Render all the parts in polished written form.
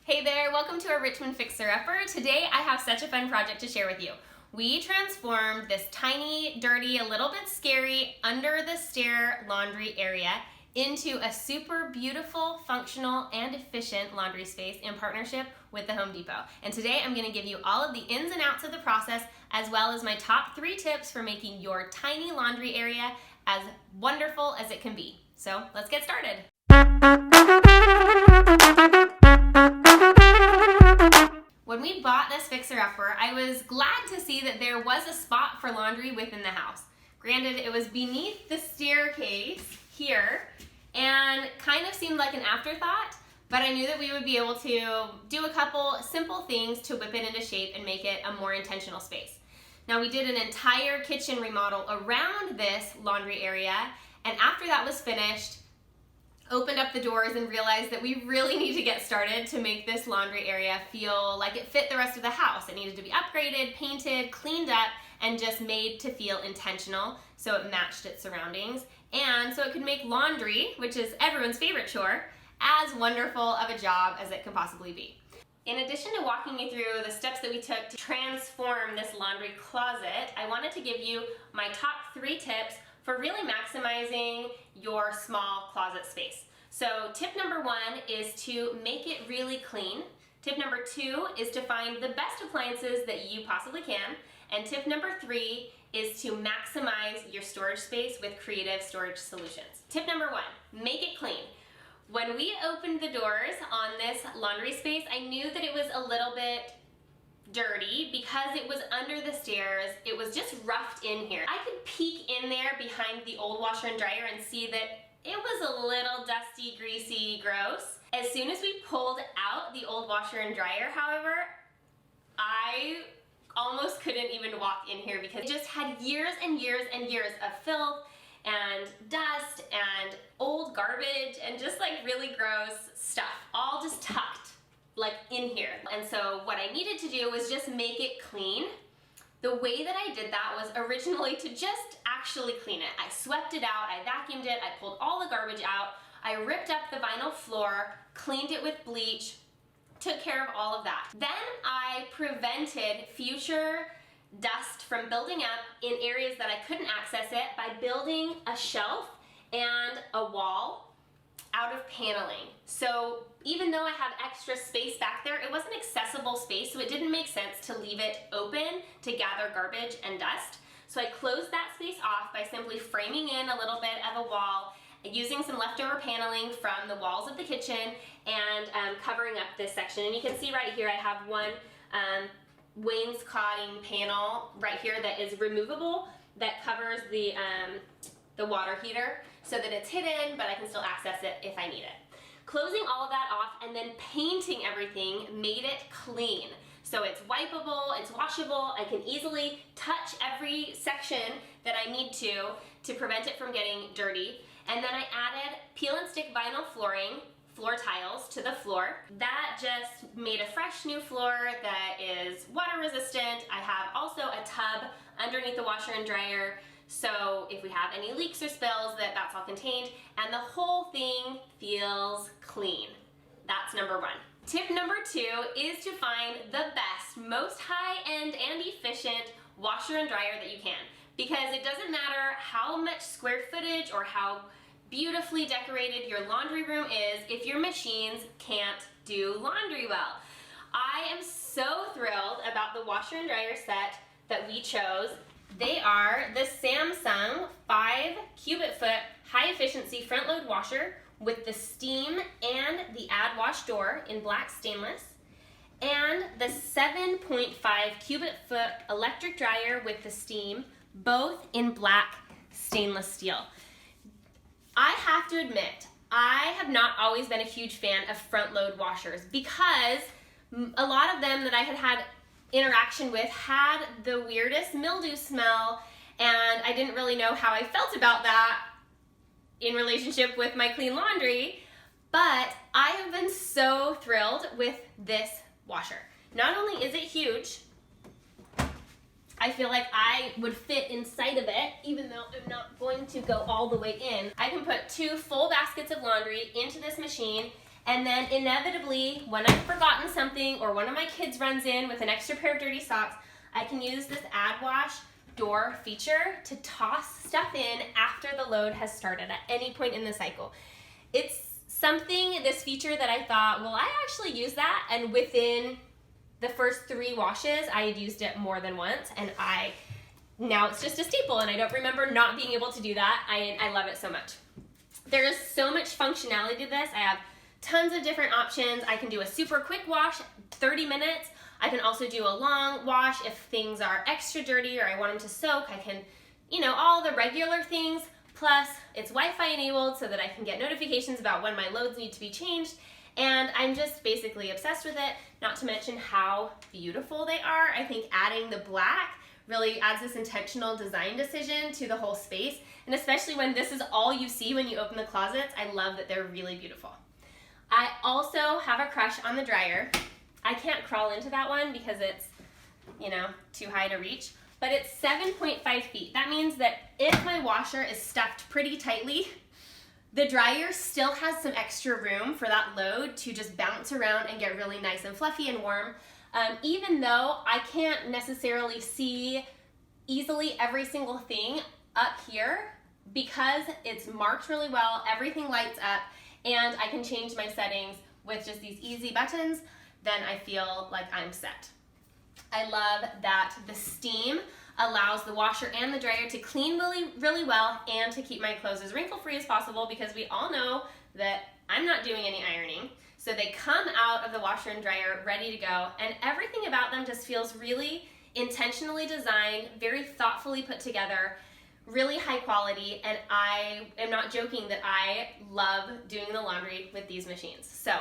Hey there, welcome to our Richmond Fixer Upper. Today I have such a fun project to share with you. We transformed this tiny, dirty, a little bit scary, under the stair laundry area into a super beautiful, functional, and efficient laundry space in partnership with the Home Depot. And today I'm going to give you all of the ins and outs of the process, as well as my top 3 tips for making your tiny laundry area as wonderful as it can be. So let's get started. When we bought this fixer-upper, I was glad to see that there was a spot for laundry within the house. Granted, it was beneath the staircase here and kind of seemed like an afterthought, but I knew that we would be able to do a couple simple things to whip it into shape and make it a more intentional space. Now, we did an entire kitchen remodel around this laundry area, and after that was finished, opened up the doors and realized that we really need to get started to make this laundry area feel like it fit the rest of the house. It needed to be upgraded, painted, cleaned up, and just made to feel intentional so it matched its surroundings, and so it could make laundry, which is everyone's favorite chore, as wonderful of a job as it can possibly be. In addition to walking you through the steps that we took to transform this laundry closet, I wanted to give you my top 3 tips for really maximizing your small closet space. So tip number 1 is to make it really clean. Tip number 2 is to find the best appliances that you possibly can. And tip number 3 is to maximize your storage space with creative storage solutions. Tip number 1, make it clean. When we opened the doors on this laundry space, I knew that it was a little bit dirty because it was under the stairs. It was just roughed in here. I could peek in there behind the old washer and dryer and see that it was a little dusty, greasy, gross. As soon as we pulled out the old washer and dryer, however, I almost couldn't even walk in here because it just had years and years and years of filth and dust and old garbage and just like really gross stuff, all just tucked like in here. And so what I needed to do was just make it clean. The way that I did that was originally to just actually clean it. I swept it out, I vacuumed it, I pulled all the garbage out, I ripped up the vinyl floor, cleaned it with bleach, took care of all of that. Then I prevented future dust from building up in areas that I couldn't access it by building a shelf and a wall out of paneling. So even though I have extra space back there, it wasn't accessible space, so it didn't make sense to leave it open to gather garbage and dust. So I closed that space off by simply framing in a little bit of a wall, using some leftover paneling from the walls of the kitchen, and covering up this section. And you can see right here I have one wainscoting panel right here that is removable that covers the water heater so that it's hidden, but I can still access it if I need it. Closing all of that off and then painting everything made it clean. So it's wipeable, it's washable, I can easily touch every section that I need to prevent it from getting dirty. And then I added peel and stick vinyl flooring, floor tiles to the floor. That just made a fresh new floor that is water resistant. I have also a tub underneath the washer and dryer, so if we have any leaks or spills, that's all contained, and the whole thing feels clean. That's number 1. Tip number 2 is to find the best, most high-end and efficient washer and dryer that you can, because it doesn't matter how much square footage or how beautifully decorated your laundry room is if your machines can't do laundry well. I am so thrilled about the washer and dryer set that we chose. They are the Samsung 5 cubic foot high efficiency front load washer with the steam and the add wash door in black stainless, and the 7.5 cubic foot electric dryer with the steam, both in black stainless steel. I have to admit, I have not always been a huge fan of front load washers because a lot of them that I had interaction with had the weirdest mildew smell, and I didn't really know how I felt about that in relationship with my clean laundry, but I have been so thrilled with this washer. Not only is it huge, I feel like I would fit inside of it, even though I'm not going to go all the way in. I can put 2 full baskets of laundry into this machine And then inevitably, when I've forgotten something or one of my kids runs in with an extra pair of dirty socks, I can use this add wash door feature to toss stuff in after the load has started at any point in the cycle. It's something, this feature, that I thought, well, I actually use that, and within the first 3 washes, I had used it more than once, and now it's just a staple, and I don't remember not being able to do that. I love it so much. There is so much functionality to this. I have tons of different options. I can do a super quick wash, 30 minutes. I can also do a long wash if things are extra dirty or I want them to soak. I can, all the regular things. Plus, it's Wi-Fi enabled so that I can get notifications about when my loads need to be changed. And I'm just basically obsessed with it, not to mention how beautiful they are. I think adding the black really adds this intentional design decision to the whole space. And especially when this is all you see when you open the closets, I love that they're really beautiful. I also have a crush on the dryer. I can't crawl into that one because it's, too high to reach. But it's 7.5 feet. That means that if my washer is stuffed pretty tightly, the dryer still has some extra room for that load to just bounce around and get really nice and fluffy and warm. Even though I can't necessarily see easily every single thing up here, because it's marked really well, everything lights up, and I can change my settings with just these easy buttons, then I feel like I'm set. I love that the steam allows the washer and the dryer to clean really, really well and to keep my clothes as wrinkle-free as possible, because we all know that I'm not doing any ironing. So they come out of the washer and dryer ready to go, and everything about them just feels really intentionally designed, very thoughtfully put together, really high quality, and I am not joking that I love doing the laundry with these machines. So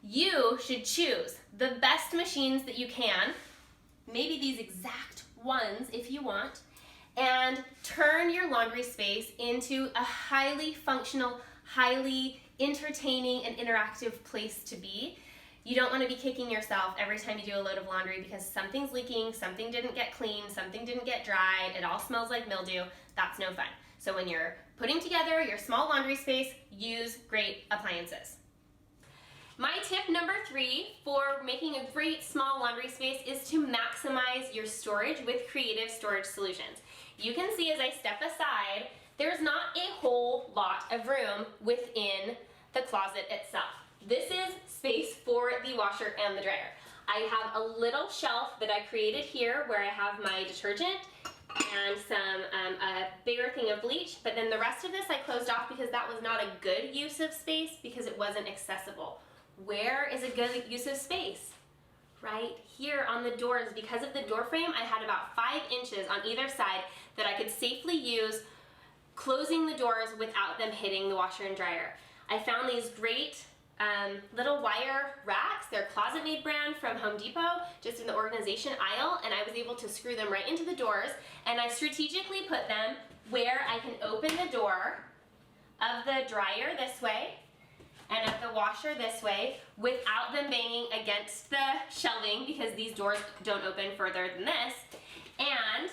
you should choose the best machines that you can, maybe these exact ones if you want, and turn your laundry space into a highly functional, highly entertaining and interactive place to be. You don't want to be kicking yourself every time you do a load of laundry because something's leaking, something didn't get clean, something didn't get dry, it all smells like mildew. That's no fun. So when you're putting together your small laundry space, use great appliances. My tip number 3 for making a great small laundry space is to maximize your storage with creative storage solutions. You can see as I step aside, there's not a whole lot of room within the closet itself. This is space for the washer and the dryer. I have a little shelf that I created here where I have my detergent and a bigger thing of bleach, but then the rest of this I closed off because that was not a good use of space because it wasn't accessible. Where is a good use of space? Right here on the doors. Because of the door frame, I had about 5 inches on either side that I could safely use closing the doors without them hitting the washer and dryer. I found these great little wire racks. They're Closet Made brand from Home Depot, just in the organization aisle, and I was able to screw them right into the doors, and I strategically put them where I can open the door of the dryer this way and of the washer this way without them banging against the shelving, because these doors don't open further than this, and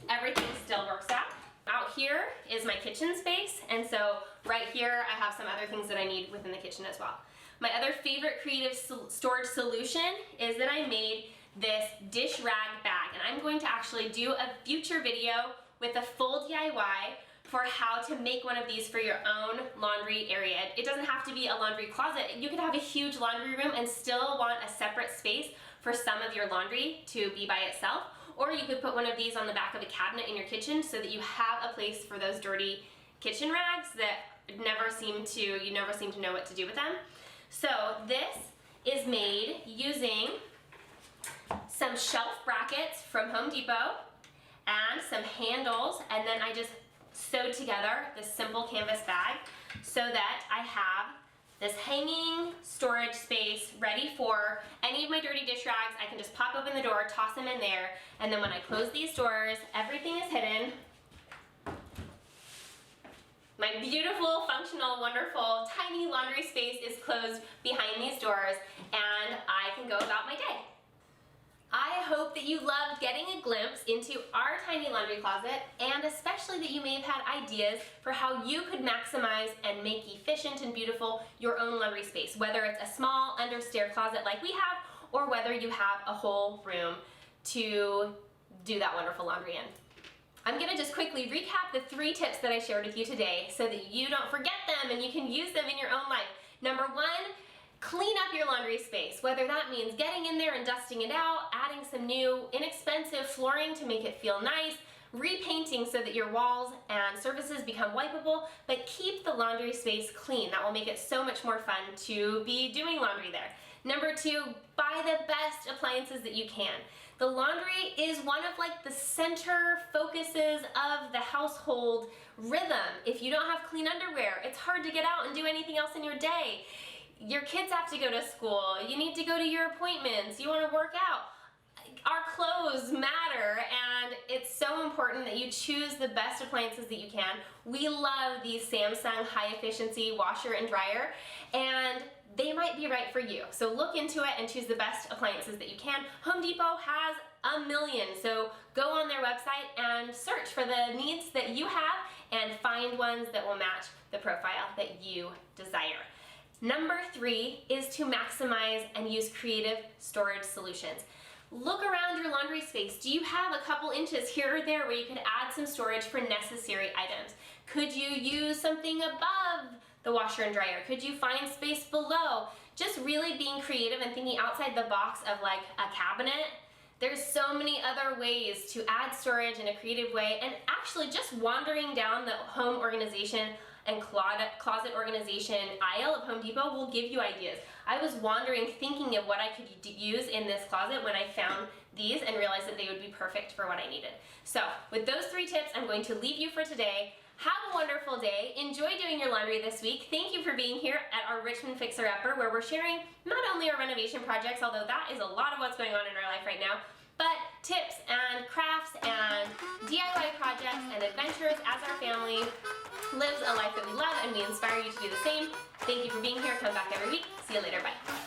everything still works out. Out here is my kitchen space, and so right here I have some other things that I need within the kitchen as well. My other favorite creative storage solution is that I made this dish rag bag, and I'm going to actually do a future video with a full DIY for how to make one of these for your own laundry area. It doesn't have to be a laundry closet. You could have a huge laundry room and still want a separate space for some of your laundry to be by itself. Or you could put one of these on the back of a cabinet in your kitchen so that you have a place for those dirty kitchen rags that you never seem to know what to do with them. So this is made using some shelf brackets from Home Depot and some handles, and then I just sewed together this simple canvas bag so that I have this hanging storage space ready for any of my dirty dish rags. I can just pop open the door, toss them in there, and then when I close these doors, everything is hidden. My beautiful, functional, wonderful, tiny laundry space is closed behind these doors, and I can go about my day. I hope that you loved getting a glimpse into our tiny laundry closet, and especially that you may have had ideas for how you could maximize and make efficient and beautiful your own laundry space, whether it's a small under-stair closet like we have, or whether you have a whole room to do that wonderful laundry in. I'm gonna just quickly recap the 3 tips that I shared with you today so that you don't forget them and you can use them in your own life. Number 1, clean up your laundry space, whether that means getting in there and dusting it out, adding some new inexpensive flooring to make it feel nice, repainting so that your walls and surfaces become wipeable, but keep the laundry space clean. That will make it so much more fun to be doing laundry there. Number 2, buy the best appliances that you can. The laundry is one of the center focuses of the household rhythm. If you don't have clean underwear, it's hard to get out and do anything else in your day. Your kids have to go to school, you need to go to your appointments, you want to work out. Our clothes matter, and it's so important that you choose the best appliances that you can. We love the Samsung high efficiency washer and dryer, and they might be right for you. So look into it and choose the best appliances that you can. Home Depot has a million, so go on their website and search for the needs that you have and find ones that will match the profile that you desire. Number 3 is to maximize and use creative storage solutions. Look around your laundry space. Do you have a couple inches here or there where you can add some storage for necessary items? Could you use something above the washer and dryer? Could you find space below? Just really being creative and thinking outside the box of a cabinet. There's so many other ways to add storage in a creative way, and actually just wandering down the home organization and closet organization aisle of Home Depot will give you ideas. I was wandering thinking of what I could use in this closet when I found these and realized that they would be perfect for what I needed. So with those 3 tips, I'm going to leave you for today. Have a wonderful day. Enjoy doing your laundry this week. Thank you for being here at our Richmond Fixer Upper, where we're sharing not only our renovation projects, although that is a lot of what's going on in our life right now, but tips and crafts and DIY projects and adventures as our family lives a life that we love, and we inspire you to do the same. Thank you for being here. Come back every week. See you later. Bye.